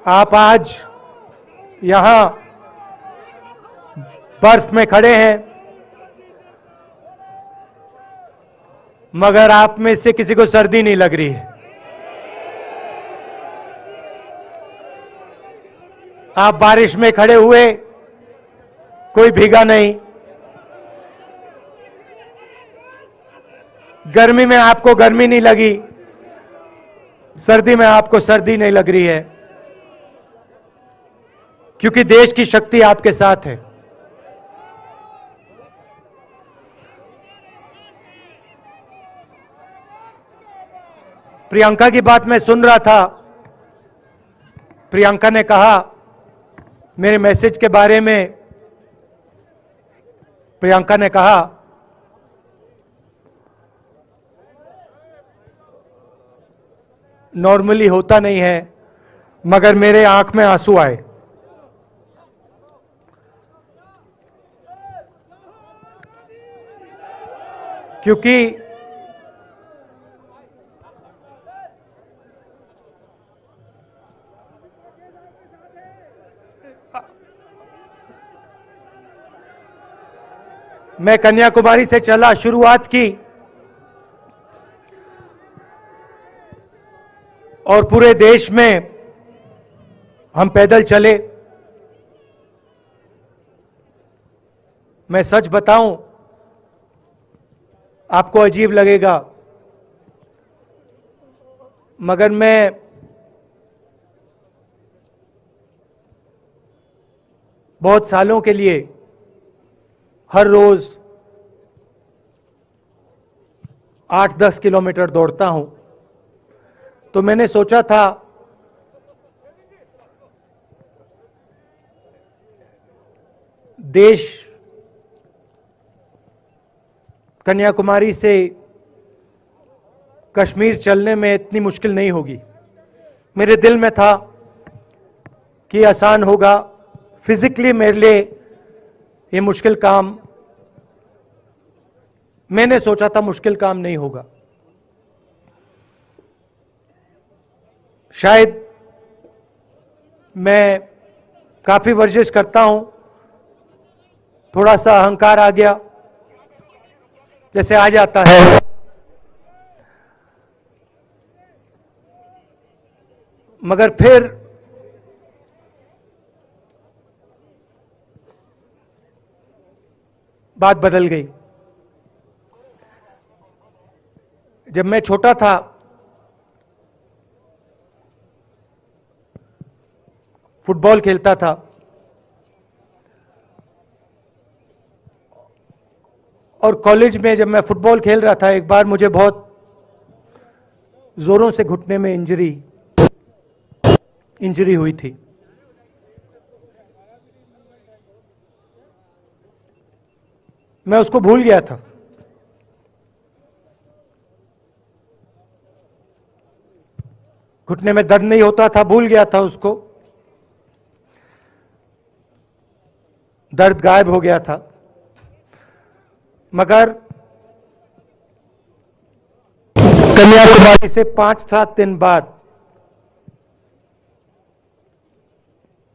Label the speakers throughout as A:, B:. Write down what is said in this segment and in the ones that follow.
A: आप आज यहां बर्फ में खड़े हैं, मगर आप में से किसी को सर्दी नहीं लग रही है। आप बारिश में खड़े हुए, कोई भीगा नहीं। गर्मी में आपको गर्मी नहीं लगी, सर्दी में आपको सर्दी नहीं लग रही है, क्योंकि देश की शक्ति आपके साथ है। प्रियंका की बात मैं सुन रहा था। प्रियंका ने कहा मेरे मैसेज के बारे में, प्रियंका ने कहा नॉर्मली होता नहीं है, मगर मेरे आंख में आंसू आए। क्योंकि मैं कन्याकुमारी से चला, शुरुआत की और पूरे देश में हम पैदल चले। मैं सच बताऊं, आपको अजीब लगेगा, मगर मैं बहुत सालों के लिए हर रोज 8-10 किलोमीटर दौड़ता हूं। तो मैंने सोचा था देश कन्याकुमारी से कश्मीर चलने में इतनी मुश्किल नहीं होगी। मेरे दिल में था कि आसान होगा, फिजिकली मेरे लिए ये मुश्किल काम, मैंने सोचा था मुश्किल काम नहीं होगा। शायद मैं काफी वर्जिश करता हूं, थोड़ा सा अहंकार आ गया, जैसे आ जाता है। मगर फिर बात बदल गई। जब मैं छोटा था, फुटबॉल खेलता था, और कॉलेज में जब मैं फुटबॉल खेल रहा था, एक बार मुझे बहुत जोरों से घुटने में इंजरी हुई थी। मैं उसको भूल गया था। घुटने में दर्द नहीं होता था, भूल गया था उसको, दर्द गायब हो गया था। मगर कन्याकुमारी से 5-7 दिन बाद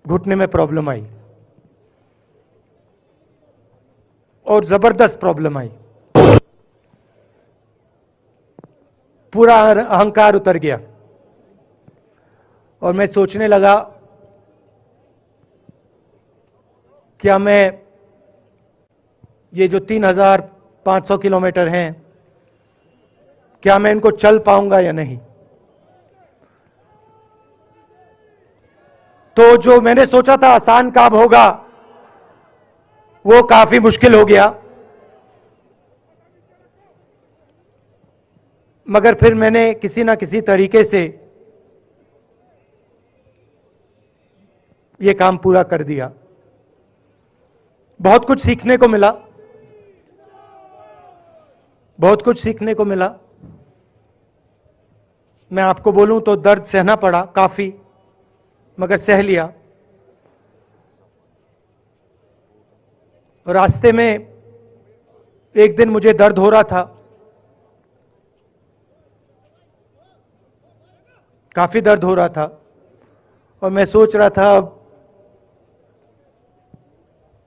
A: घुटने में प्रॉब्लम आई, और जबरदस्त प्रॉब्लम आई। पूरा अहंकार उतर गया, और मैं सोचने लगा क्या मैं ये जो 3,500 किलोमीटर हैं, क्या मैं इनको चल पाऊंगा या नहीं। तो जो मैंने सोचा था आसान काम होगा, वो काफी मुश्किल हो गया। मगर फिर मैंने किसी ना किसी तरीके से ये काम पूरा कर दिया। बहुत कुछ सीखने को मिला, बहुत कुछ सीखने को मिला। मैं आपको बोलूं तो दर्द सहना पड़ा काफी, मगर सह लिया। रास्ते में एक दिन मुझे दर्द हो रहा था, काफी दर्द हो रहा था, और मैं सोच रहा था अब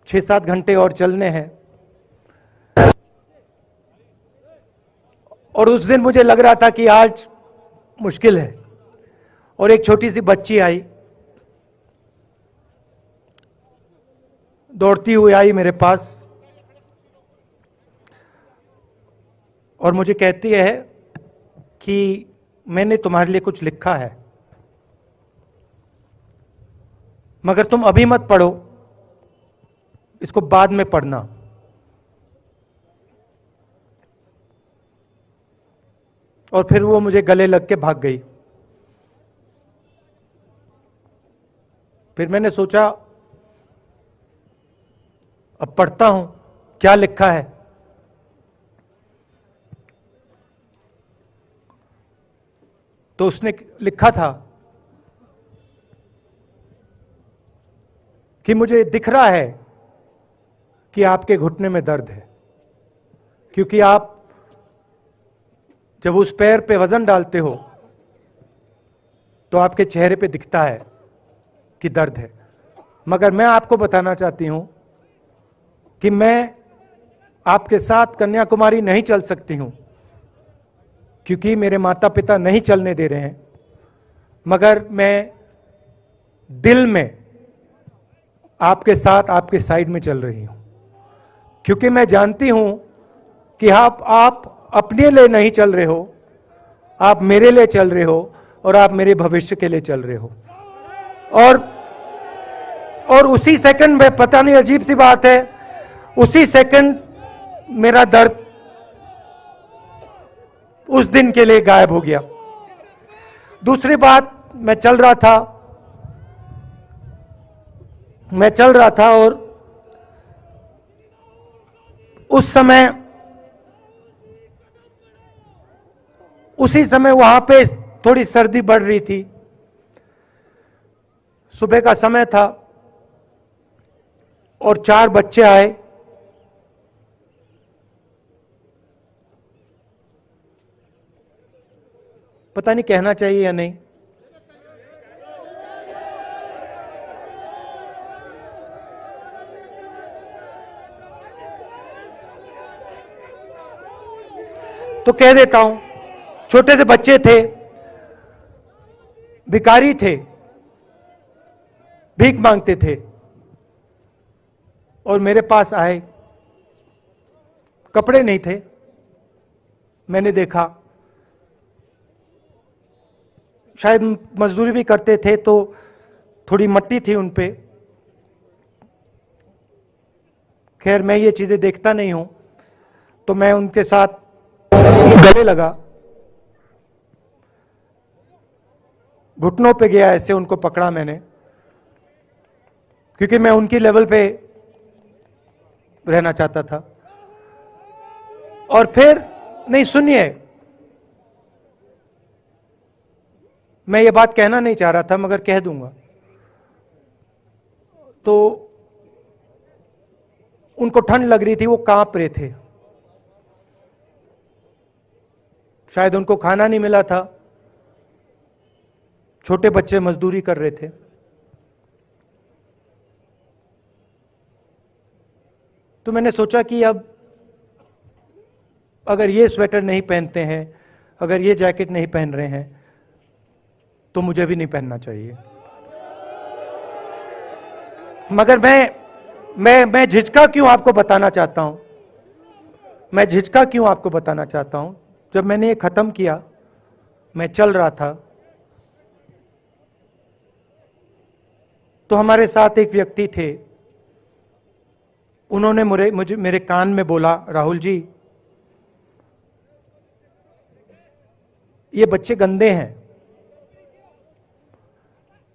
A: 6-7 घंटे और चलने हैं। और उस दिन मुझे लग रहा था कि आज मुश्किल है। और एक छोटी सी बच्ची आई, दौड़ती हुई आई मेरे पास और मुझे कहती है कि मैंने तुम्हारे लिए कुछ लिखा है, मगर तुम अभी मत पढ़ो, इसको बाद में पढ़ना। और फिर वो मुझे गले लग के भाग गई। फिर मैंने सोचा अब पढ़ता हूं क्या लिखा है। तो उसने लिखा था कि मुझे दिख रहा है कि आपके घुटने में दर्द है, क्योंकि आप जब उस पैर पे वजन डालते हो तो आपके चेहरे पे दिखता है कि दर्द है। मगर मैं आपको बताना चाहती हूं कि मैं आपके साथ कन्याकुमारी नहीं चल सकती हूं, क्योंकि मेरे माता पिता नहीं चलने दे रहे हैं, मगर मैं दिल में आपके साथ, आपके साइड में चल रही हूं, क्योंकि मैं जानती हूं कि आप अपने लिए नहीं चल रहे हो, आप मेरे लिए चल रहे हो और आप मेरे भविष्य के लिए चल रहे हो। और उसी सेकंड में, पता नहीं अजीब सी बात है, उसी सेकंड मेरा दर्द उस दिन के लिए गायब हो गया। दूसरी बात, मैं चल रहा था और उसी समय वहां पे थोड़ी सर्दी बढ़ रही थी। सुबह का समय था और 4 बच्चे आए। पता नहीं कहना चाहिए या नहीं। तो कह देता हूं, छोटे से बच्चे थे, भिखारी थे, भीख मांगते थे और मेरे पास आए। कपड़े नहीं थे, मैंने देखा, शायद मजदूरी भी करते थे तो थोड़ी मट्टी थी उन पे। खैर मैं ये चीजें देखता नहीं हूं, तो मैं उनके साथ गले लगा, घुटनों पे गया, ऐसे उनको पकड़ा मैंने, क्योंकि मैं उनकी लेवल पे रहना चाहता था। और फिर, नहीं सुनिए, मैं ये बात कहना नहीं चाह रहा था मगर कह दूंगा। तो उनको ठंड लग रही थी, वो कांप रहे थे, शायद उनको खाना नहीं मिला था, छोटे बच्चे मजदूरी कर रहे थे। तो मैंने सोचा कि अब अगर ये स्वेटर नहीं पहनते हैं, अगर ये जैकेट नहीं पहन रहे हैं, तो मुझे भी नहीं पहनना चाहिए। मगर मैं झिझका क्यों आपको बताना चाहता हूं, मैं झिझका क्यों आपको बताना चाहता हूं। जब मैंने ये खत्म किया, मैं चल रहा था, तो हमारे साथ एक व्यक्ति थे, उन्होंने मेरे कान में बोला, राहुल जी, ये बच्चे गंदे हैं,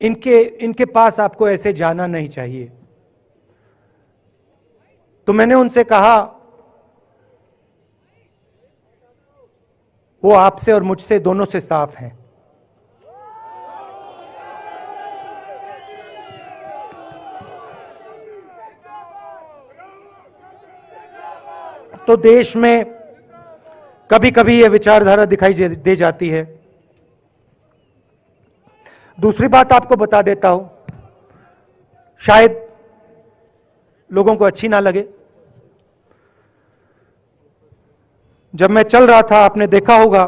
A: इनके पास आपको ऐसे जाना नहीं चाहिए। तो मैंने उनसे कहा, वो आपसे और मुझसे दोनों से साफ हैं। तो देश में कभी कभी यह विचारधारा दिखाई दे जाती है, दूसरी बात आपको बता देता हूं, शायद लोगों को अच्छी ना लगे। जब मैं चल रहा था, आपने देखा होगा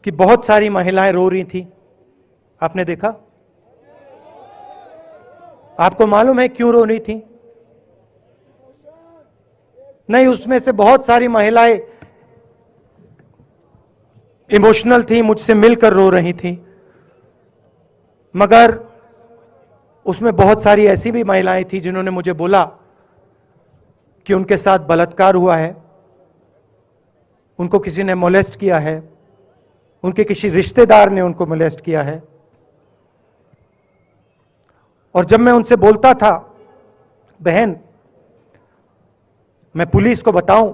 A: कि बहुत सारी महिलाएं रो रही थी। आपने देखा? आपको मालूम है क्यों रो रही थी? नहीं, उसमें से बहुत सारी महिलाएं इमोशनल थी, मुझसे मिलकर रो रही थी, मगर उसमें बहुत सारी ऐसी भी महिलाएं थी जिन्होंने मुझे बोला कि उनके साथ बलात्कार हुआ है, उनको किसी ने मोलेस्ट किया है, उनके किसी रिश्तेदार ने उनको मोलेस्ट किया है। और जब मैं उनसे बोलता था, बहन मैं पुलिस को बताऊं,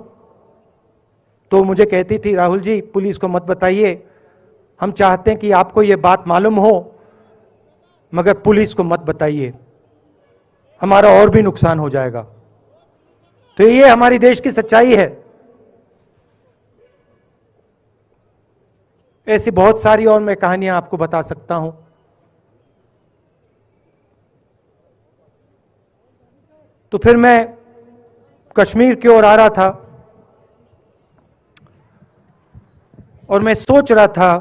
A: तो मुझे कहती थी, राहुल जी पुलिस को मत बताइए, हम चाहते हैं कि आपको यह बात मालूम हो, मगर पुलिस को मत बताइए, हमारा और भी नुकसान हो जाएगा। तो ये हमारी देश की सच्चाई है। ऐसी बहुत सारी और मैं कहानियां आपको बता सकता हूं। तो फिर मैं कश्मीर की ओर आ रहा था और मैं सोच रहा था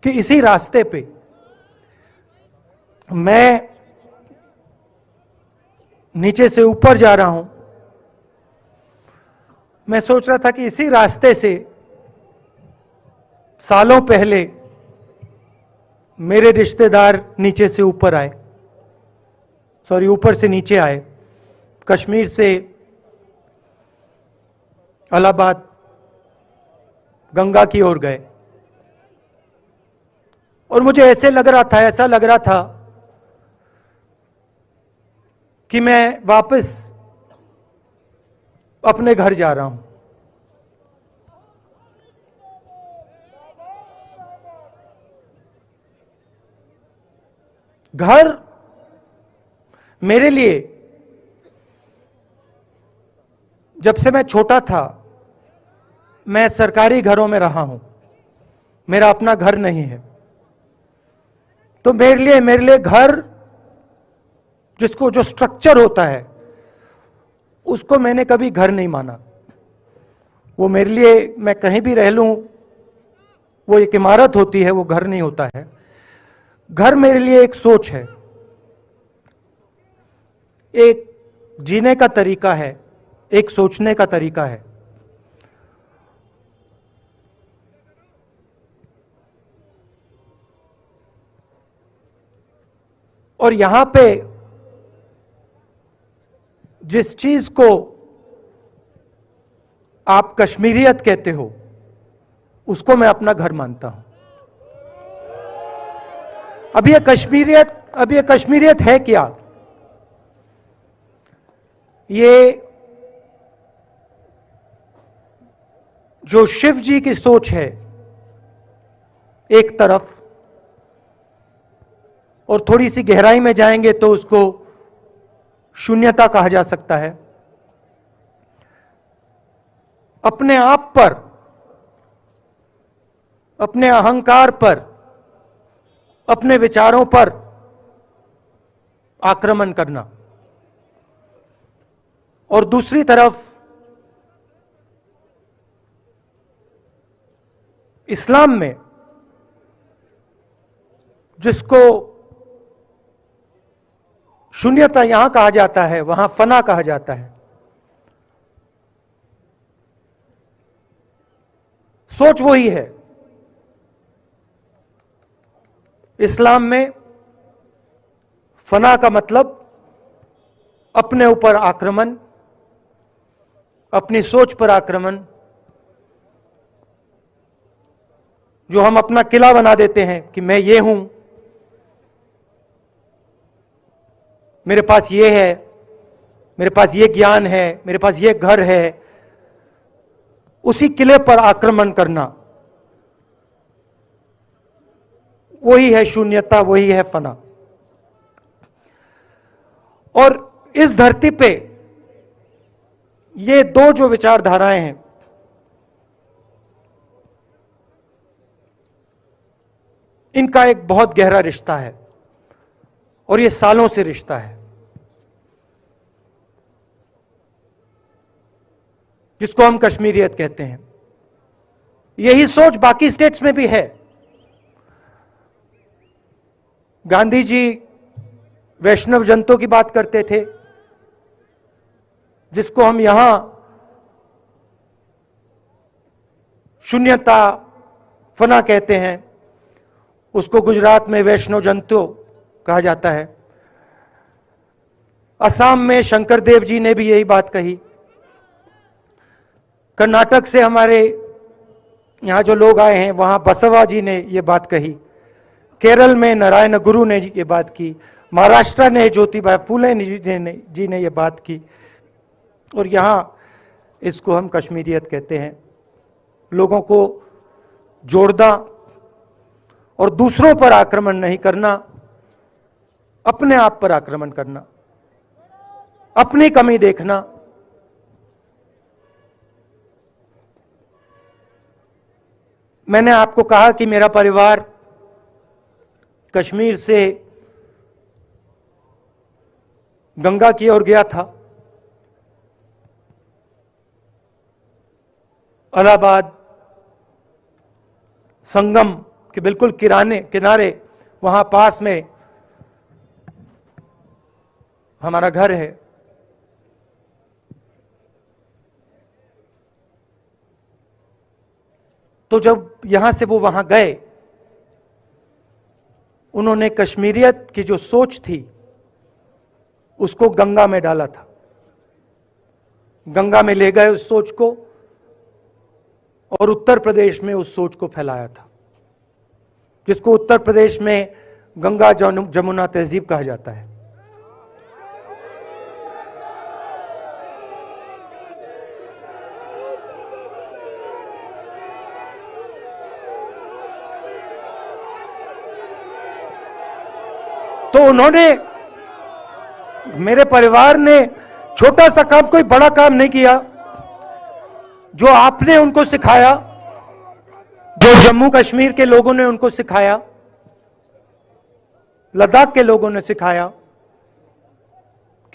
A: कि इसी रास्ते पे मैं नीचे से ऊपर जा रहा हूं। मैं सोच रहा था कि इसी रास्ते से सालों पहले मेरे रिश्तेदार नीचे से ऊपर आए, सॉरी ऊपर से नीचे आए, कश्मीर से इलाहाबाद गंगा की ओर गए। और मुझे ऐसा लग रहा था कि मैं वापस अपने घर जा रहा हूं। घर मेरे लिए, जब से मैं छोटा था, मैं सरकारी घरों में रहा हूं, मेरा अपना घर नहीं है। तो मेरे लिए घर, जिसको जो स्ट्रक्चर होता है, उसको मैंने कभी घर नहीं माना। वो मेरे लिए, मैं कहीं भी रह लूं, वो एक इमारत होती है, वो घर नहीं होता है। घर मेरे लिए एक सोच है, एक जीने का तरीका है, एक सोचने का तरीका है। और यहां पे जिस चीज को आप कश्मीरियत कहते हो, उसको मैं अपना घर मानता हूं। अब ये कश्मीरियत है क्या? ये जो शिव जी की सोच है एक तरफ, और थोड़ी सी गहराई में जाएंगे तो उसको शून्यता कहा जा सकता है। अपने आप पर, अपने अहंकार पर, अपने विचारों पर आक्रमण करना, और दूसरी तरफ इस्लाम में जिसको शून्यता यहां कहा जाता है, वहां फना कहा जाता है। सोच वही है। इस्लाम में फना का मतलब अपने ऊपर आक्रमण, अपनी सोच पर आक्रमण, जो हम अपना किला बना देते हैं कि मैं ये हूं, मेरे पास ये है, मेरे पास ये ज्ञान है, मेरे पास ये घर है, उसी किले पर आक्रमण करना, वही है शून्यता, वही है फना। और इस धरती पे ये दो जो विचारधाराएं हैं, इनका एक बहुत गहरा रिश्ता है और ये सालों से रिश्ता है, जिसको हम कश्मीरियत कहते हैं। यही सोच बाकी स्टेट्स में भी है। गांधी जी वैष्णव जनतों की बात करते थे, जिसको हम यहां शून्यता फना कहते हैं, उसको गुजरात में वैष्णव जनतो कहा जाता है। असम में शंकर देव जी ने भी यही बात कही। कर्नाटक से हमारे यहां जो लोग आए हैं, वहां बसवा जी ने यह बात कही। केरल में नारायण गुरु ने ये बात की। महाराष्ट्र ने ज्योतिबा फुले जी ने यह बात की। और यहां इसको हम कश्मीरियत कहते हैं। लोगों को जोड़ना और दूसरों पर आक्रमण नहीं करना, अपने आप पर आक्रमण करना, अपनी कमी देखना। मैंने आपको कहा कि मेरा परिवार कश्मीर से गंगा की ओर गया था। इलाहाबाद संगम के बिल्कुल किनारे वहां पास में हमारा घर है। तो जब यहां से वो वहां गए, उन्होंने कश्मीरियत की जो सोच थी उसको गंगा में डाला था। गंगा में ले गए उस सोच को और उत्तर प्रदेश में उस सोच को फैलाया था, जिसको उत्तर प्रदेश में गंगा जमुना तहजीब कहा जाता है। तो उन्होंने, मेरे परिवार ने छोटा सा काम, कोई बड़ा काम नहीं किया। जो आपने उनको सिखाया, जो जम्मू कश्मीर के लोगों ने उनको सिखाया, लद्दाख के लोगों ने सिखाया,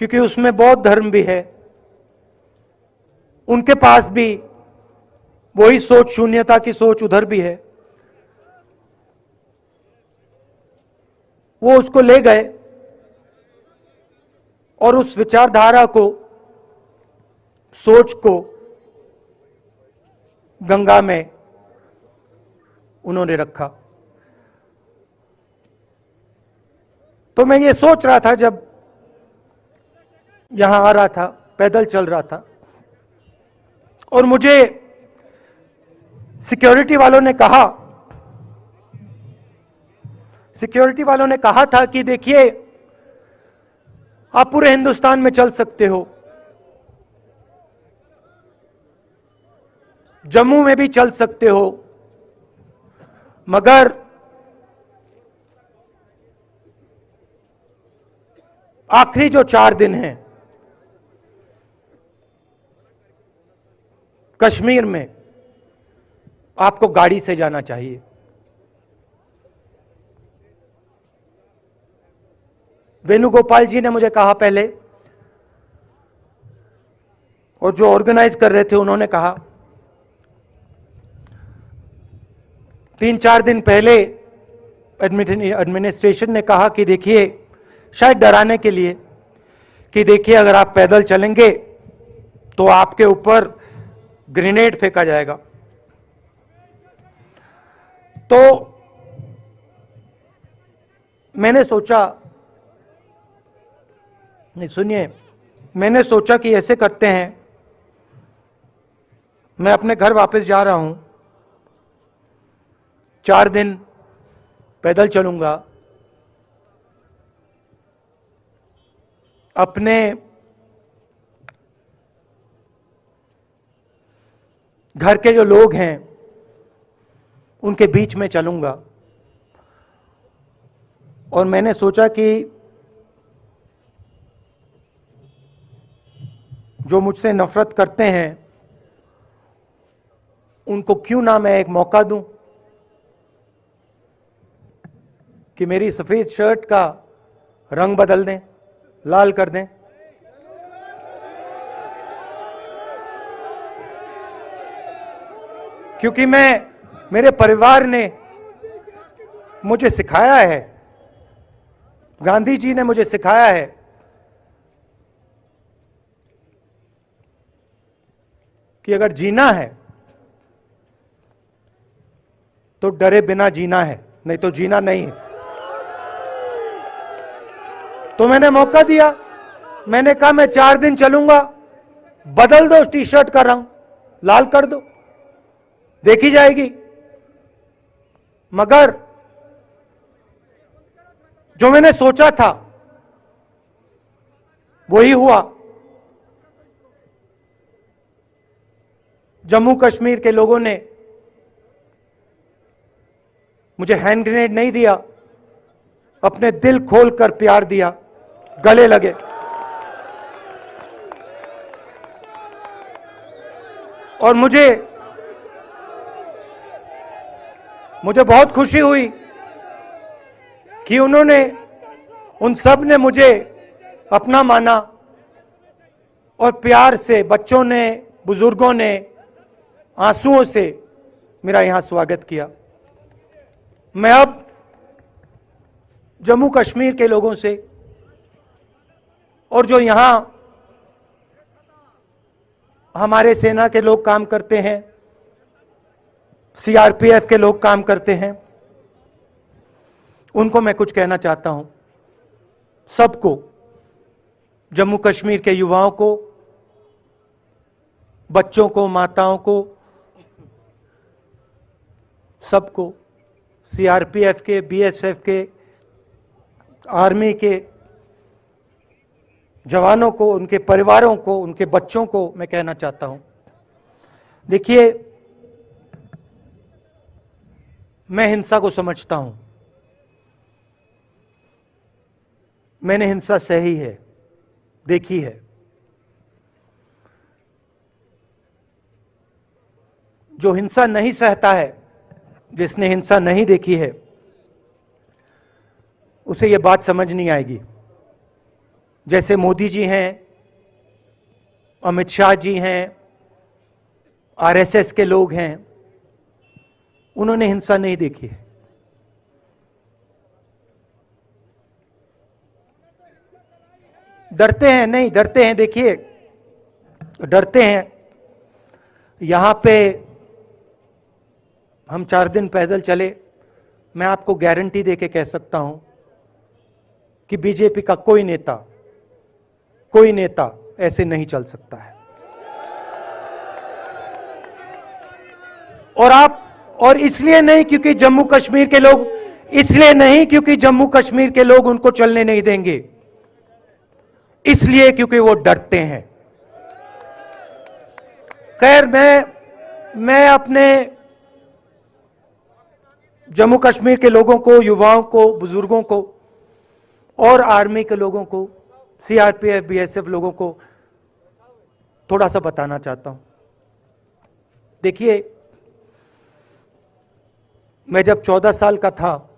A: क्योंकि उसमें बौद्ध धर्म भी है, उनके पास भी वही सोच, शून्यता की सोच उधर भी है। वो उसको ले गए और उस विचारधारा को, सोच को गंगा में उन्होंने रखा। तो मैं ये सोच रहा था, जब यहां आ रहा था, पैदल चल रहा था, और मुझे सिक्योरिटी वालों ने कहा था कि देखिए, आप पूरे हिंदुस्तान में चल सकते हो, जम्मू में भी चल सकते हो, मगर आखिरी जो 4 दिन हैं कश्मीर में, आपको गाड़ी से जाना चाहिए। वेणुगोपाल जी ने मुझे कहा पहले, और जो ऑर्गेनाइज कर रहे थे उन्होंने कहा। 3-4 दिन पहले एडमिनिस्ट्रेशन ने कहा कि देखिए, शायद डराने के लिए, कि देखिए अगर आप पैदल चलेंगे तो आपके ऊपर ग्रेनेड फेंका जाएगा। तो मैंने सोचा, नहीं सुनिए, मैंने सोचा कि ऐसे करते हैं, मैं अपने घर वापस जा रहा हूं, 4 दिन पैदल चलूंगा, अपने घर के जो लोग हैं उनके बीच में चलूंगा। और मैंने सोचा कि जो मुझसे नफरत करते हैं उनको क्यों ना मैं एक मौका दूं। कि मेरी सफेद शर्ट का रंग बदल दें, लाल कर दें। क्योंकि मेरे परिवार ने मुझे सिखाया है, गांधी जी ने मुझे सिखाया है कि अगर जीना है तो डरे बिना जीना है, नहीं तो जीना नहीं है। तो मैंने मौका दिया, मैंने कहा मैं 4 दिन चलूंगा, बदल दो टी शर्ट का रंग, लाल कर दो, देखी जाएगी। मगर जो मैंने सोचा था वही हुआ। जम्मू कश्मीर के लोगों ने मुझे हैंड ग्रेनेड नहीं दिया, अपने दिल खोलकर प्यार दिया, गले लगे। और मुझे बहुत खुशी हुई कि उन सब ने मुझे अपना माना और प्यार से बच्चों ने, बुजुर्गों ने आंसुओं से मेरा यहां स्वागत किया। मैं अब जम्मू कश्मीर के लोगों से और जो यहां हमारे सेना के लोग काम करते हैं, सीआरपीएफ के लोग काम करते हैं, उनको मैं कुछ कहना चाहता हूं। सबको, जम्मू कश्मीर के युवाओं को, बच्चों को, माताओं को, सबको, सीआरपीएफ के, बीएसएफ के, आर्मी के जवानों को, उनके परिवारों को, उनके बच्चों को मैं कहना चाहता हूं, देखिए मैं हिंसा को समझता हूं, मैंने हिंसा सही है, देखी है। जो हिंसा नहीं सहता है, जिसने हिंसा नहीं देखी है, उसे यह बात समझ नहीं आएगी। जैसे मोदी जी हैं, अमित शाह जी हैं, आरएसएस के लोग हैं, उन्होंने हिंसा नहीं देखी है। डरते हैं, नहीं डरते हैं, देखिए डरते हैं। यहां पे हम 4 दिन पैदल चले, मैं आपको गारंटी देके कह सकता हूं कि बीजेपी का कोई नेता ऐसे नहीं चल सकता है। और इसलिए नहीं क्योंकि जम्मू कश्मीर के लोग, इसलिए नहीं क्योंकि जम्मू कश्मीर के लोग उनको चलने नहीं देंगे, इसलिए क्योंकि वो डरते हैं। खैर, मैं अपने जम्मू कश्मीर के लोगों को, युवाओं को, बुजुर्गों को और आर्मी के लोगों को, सीआरपीएफ, बीएसएफ लोगों को थोड़ा सा बताना चाहता हूं। देखिए, मैं जब 14 साल का था,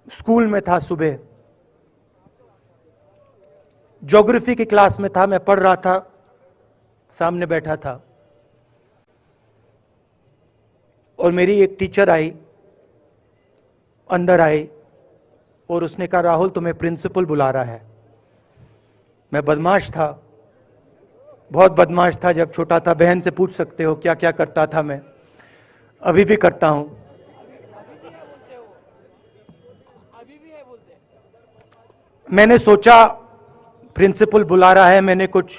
A: स्कूल में था, सुबह ज्योग्राफी की क्लास में था, मैं पढ़ रहा था, सामने बैठा था और मेरी एक टीचर आई, अंदर आई और उसने कहा, राहुल तुम्हें प्रिंसिपल बुला रहा है। मैं बदमाश था, बहुत बदमाश था जब छोटा था। बहन से पूछ सकते हो क्या क्या करता था मैं, अभी भी करता हूं। मैंने सोचा प्रिंसिपल बुला रहा है, मैंने कुछ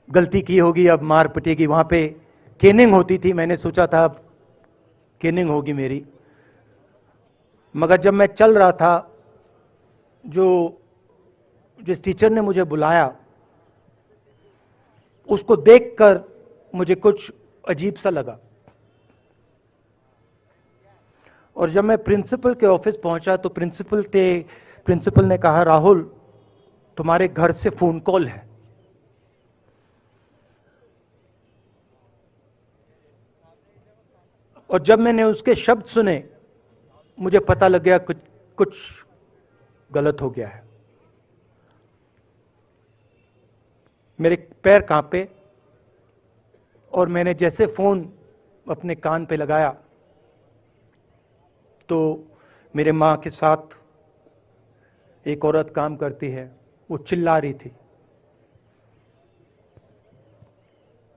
A: गलती की होगी, अब मार पिटेगी। वहां पे केनिंग होती थी, मैंने सोचा था अब केनिंग होगी मेरी। मगर जब मैं चल रहा था, जिस टीचर ने मुझे बुलाया, उसको देखकर मुझे कुछ अजीब सा लगा। और जब मैं प्रिंसिपल के ऑफिस पहुंचा तो प्रिंसिपल ने कहा, राहुल तुम्हारे घर से फोन कॉल है। और जब मैंने उसके शब्द सुने, मुझे पता लग गया कुछ गलत हो गया है। मेरे पैर कांपे और मैंने जैसे फोन अपने कान पे लगाया तो मेरे मां के साथ एक औरत काम करती है, वो चिल्ला रही थी,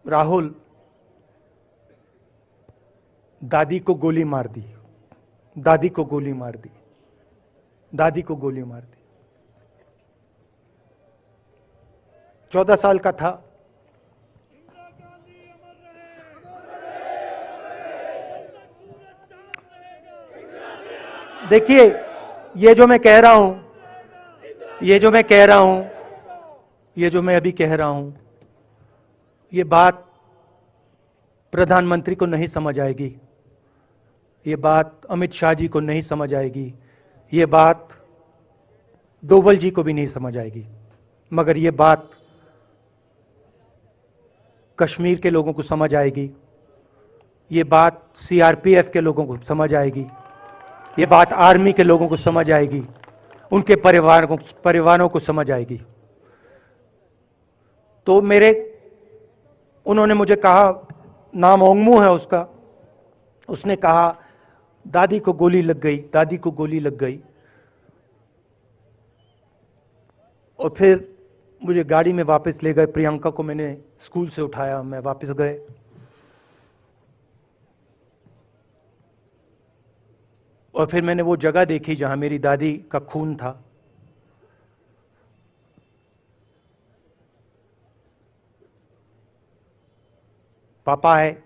A: राहुल, दादी को गोली मार दी, दादी को गोली मार दी, दादी को गोली मार दी। 14 साल का था। देखिए, ये जो मैं कह रहा हूं, ये जो मैं कह रहा हूं, ये जो मैं अभी कह रहा हूं, ये बात प्रधानमंत्री को नहीं समझ आएगी, ये बात अमित शाह जी को नहीं समझ आएगी, ये बात डोवल जी को भी नहीं समझ आएगी, मगर ये बात कश्मीर के लोगों को समझ आएगी, ये बात सीआरपीएफ के लोगों को समझ आएगी, ये बात आर्मी के लोगों को समझ आएगी, उनके परिवारों को समझ आएगी। तो उन्होंने मुझे कहा, नाम ओंगमू है उसका, उसने कहा दादी को गोली लग गई, दादी को गोली लग गई। और फिर मुझे गाड़ी में वापस ले गए, प्रियंका को मैंने स्कूल से उठाया, मैं वापस गए। और फिर मैंने वो जगह देखी जहां मेरी दादी का खून था। पापा आए,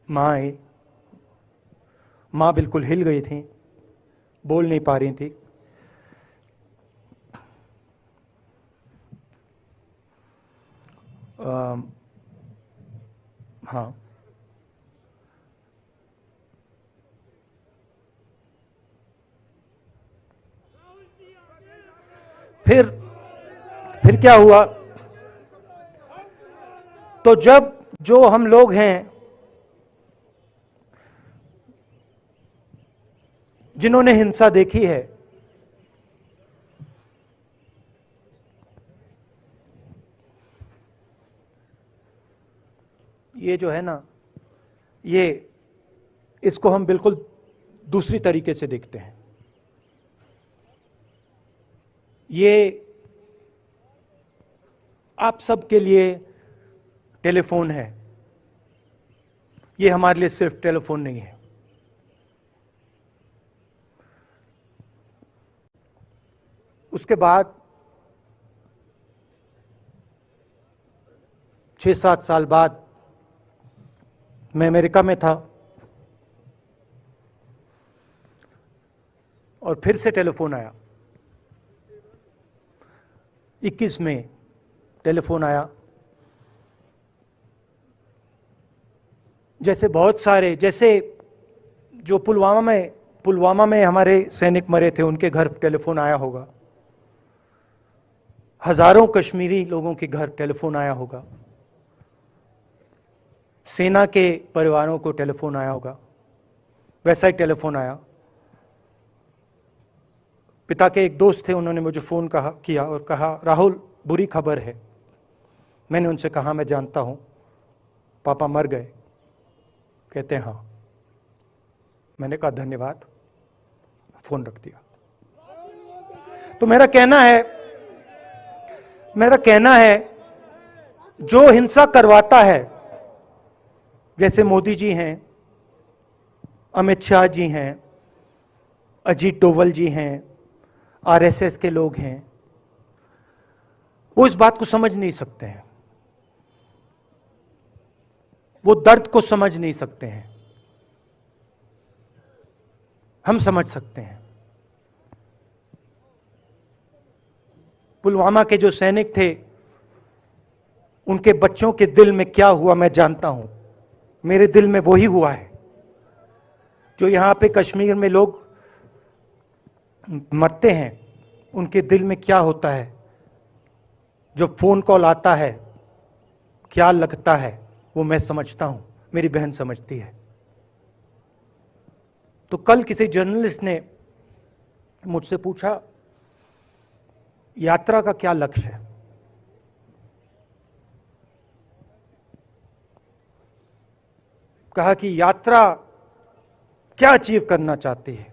A: मां आई, मां बिल्कुल हिल गई थी, बोल नहीं पा रही थी। हाँ, फिर क्या हुआ, तो जब जो हम लोग हैं जिन्होंने हिंसा देखी है, ये जो है ना, ये इसको हम बिल्कुल दूसरी तरीके से देखते हैं। ये आप सबके लिए टेलीफोन है, ये हमारे लिए सिर्फ टेलीफोन नहीं है। उसके बाद 6-7 साल बाद मैं अमेरिका में था और फिर से टेलीफोन आया। 21 में टेलीफोन आया। जैसे बहुत सारे, जैसे जो पुलवामा में हमारे सैनिक मरे थे, उनके घर टेलीफोन आया होगा, हजारों कश्मीरी लोगों के घर टेलीफोन आया होगा, सेना के परिवारों को टेलीफोन आया होगा, वैसा ही टेलीफोन आया। पिता के एक दोस्त थे, उन्होंने मुझे फोन किया और कहा, राहुल, बुरी खबर है। मैंने उनसे कहा, मैं जानता हूं, पापा मर गए। कहते हैं हाँ। मैंने कहा धन्यवाद, फोन रख दिया। तो मेरा कहना है जो हिंसा करवाता है, जैसे मोदी जी हैं, अमित शाह जी हैं, अजीत डोवल जी हैं, आरएसएस के लोग हैं, वो इस बात को समझ नहीं सकते हैं, वो दर्द को समझ नहीं सकते हैं। हम समझ सकते हैं। पुलवामा के जो सैनिक थे, उनके बच्चों के दिल में क्या हुआ मैं जानता हूं। मेरे दिल में वही हुआ है जो यहां पे कश्मीर में लोग मरते हैं, उनके दिल में क्या होता है। जो फोन कॉल आता है, क्या लगता है, वो मैं समझता हूं, मेरी बहन समझती है। तो कल किसी जर्नलिस्ट ने मुझसे पूछा, यात्रा का क्या लक्ष्य है? कहा कि यात्रा क्या अचीव करना चाहती है,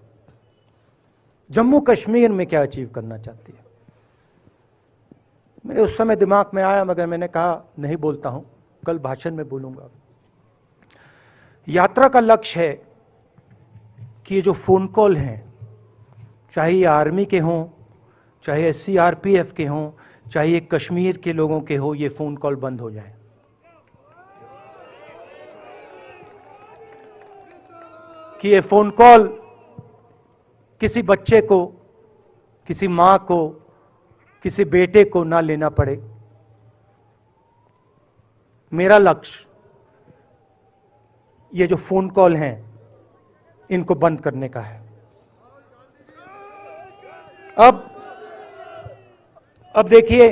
A: जम्मू कश्मीर में क्या अचीव करना चाहती है। मेरे उस समय दिमाग में आया, मगर मैंने कहा नहीं बोलता हूं, कल भाषण में बोलूंगा। यात्रा का लक्ष्य है कि ये जो फोन कॉल हैं, चाहे ये आर्मी के हों, चाहे सीआरपीएफ के हों, चाहे ये कश्मीर के लोगों के हो, ये फोन कॉल बंद हो जाए। कि ये फोन कॉल किसी बच्चे को, किसी मां को, किसी बेटे को ना लेना पड़े। मेरा लक्ष्य ये जो फोन कॉल हैं इनको बंद करने का है। अब देखिए,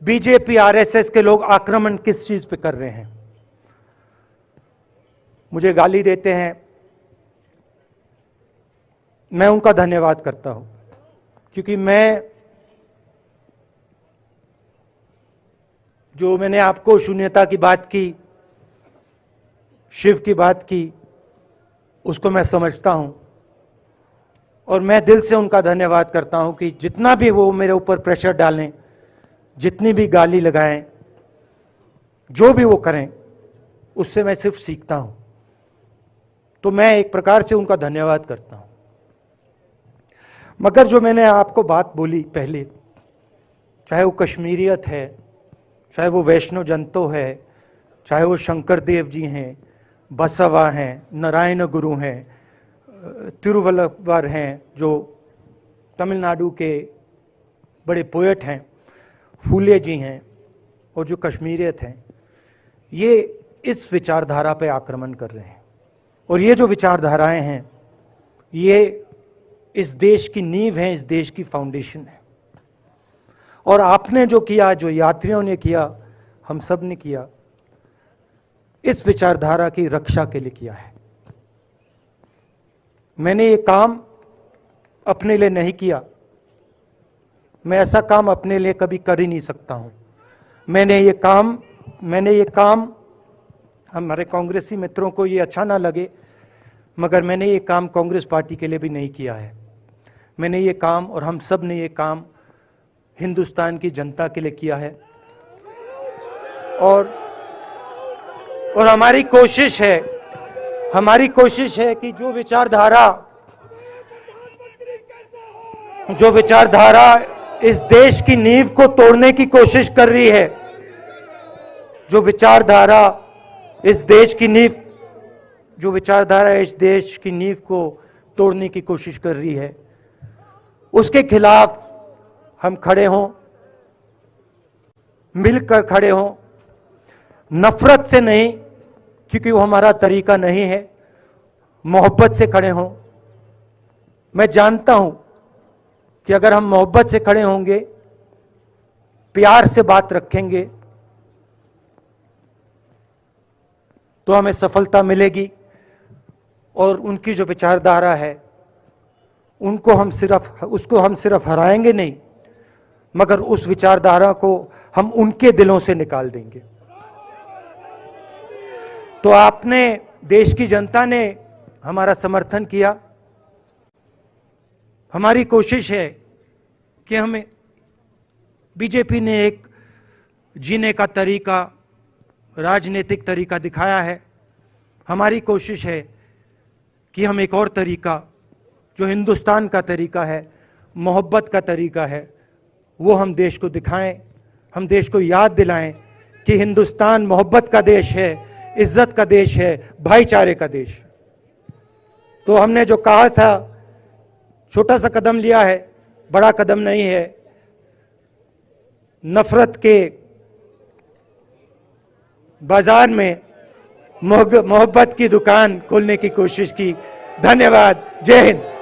A: बीजेपी आरएसएस के लोग आक्रमण किस चीज पे कर रहे हैं। मुझे गाली देते हैं, मैं उनका धन्यवाद करता हूं, क्योंकि मैंने आपको शून्यता की बात की, शिव की बात की, उसको मैं समझता हूं और मैं दिल से उनका धन्यवाद करता हूं कि जितना भी वो मेरे ऊपर प्रेशर डालें, जितनी भी गाली लगाएं, जो भी वो करें, उससे मैं सिर्फ सीखता हूं। तो मैं एक प्रकार से उनका धन्यवाद करता हूं। मगर जो मैंने आपको बात बोली पहले, चाहे वो कश्मीरियत है, चाहे वो वैष्णव जंतो है, चाहे वो शंकर देव जी हैं, बसवा हैं, नारायण गुरु हैं, तिरुवल्लुवर हैं, जो तमिलनाडु के बड़े पोएट हैं, फूले जी हैं, और जो कश्मीरियत हैं, ये इस विचारधारा पे आक्रमण कर रहे हैं। और ये जो विचारधाराएं हैं, ये इस देश की नींव है, इस देश की फाउंडेशन है। और आपने जो किया, जो यात्रियों ने किया, हम सब ने किया, इस विचारधारा की रक्षा के लिए किया है। मैंने ये काम अपने लिए नहीं किया, मैं ऐसा काम अपने लिए कभी कर ही नहीं सकता हूं। मैंने ये काम हमारे कांग्रेसी मित्रों को ये अच्छा ना लगे, मगर मैंने ये काम कांग्रेस पार्टी के लिए भी नहीं किया है। मैंने ये काम, और हम सब ने ये काम हिंदुस्तान की जनता के लिए किया है। और हमारी कोशिश है कि जो विचारधारा इस देश की नींव को तोड़ने की कोशिश कर रही है, जो विचारधारा इस देश की नींव को तोड़ने की कोशिश कर रही है, उसके खिलाफ हम खड़े हों, मिलकर खड़े हों, नफरत से नहीं, क्योंकि वो हमारा तरीका नहीं है, मोहब्बत से खड़े हों। मैं जानता हूं कि अगर हम मोहब्बत से खड़े होंगे, प्यार से बात रखेंगे, तो हमें सफलता मिलेगी। और उनकी जो विचारधारा है, उसको हम सिर्फ हराएंगे नहीं, मगर उस विचारधारा को हम उनके दिलों से निकाल देंगे। तो आपने, देश की जनता ने हमारा समर्थन किया। हमारी कोशिश है कि हमें, बीजेपी ने एक जीने का तरीका, राजनीतिक तरीका दिखाया है। हमारी कोशिश है कि हम एक और तरीका, जो हिंदुस्तान का तरीका है, मोहब्बत का तरीका है, वो हम देश को दिखाएं। हम देश को याद दिलाएं कि हिंदुस्तान मोहब्बत का देश है, इज्जत का देश है, भाईचारे का देश। तो हमने जो कहा था, छोटा सा कदम लिया है, बड़ा कदम नहीं है। नफरत के बाजार में मोहब्बत की दुकान खोलने की कोशिश की। धन्यवाद। जय हिंद।